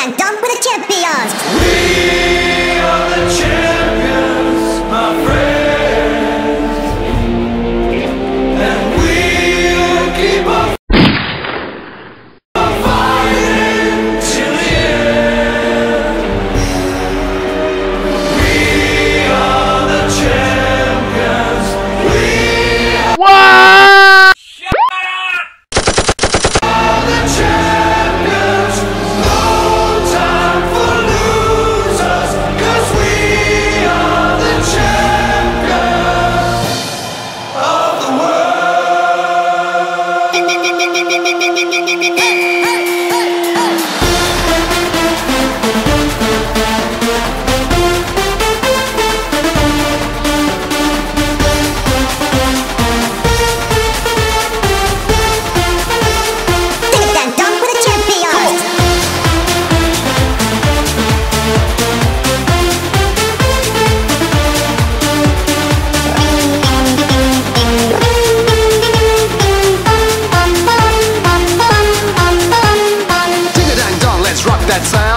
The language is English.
Dang dong with the champions. We are the champions, my friends, and we'll keep on fighting till the end. We are the champions. We are the champions. No time for losers, 'cause we are the champions of the world. Dang dong with the champions. Ding-a-dang-dong, let's rock that sound.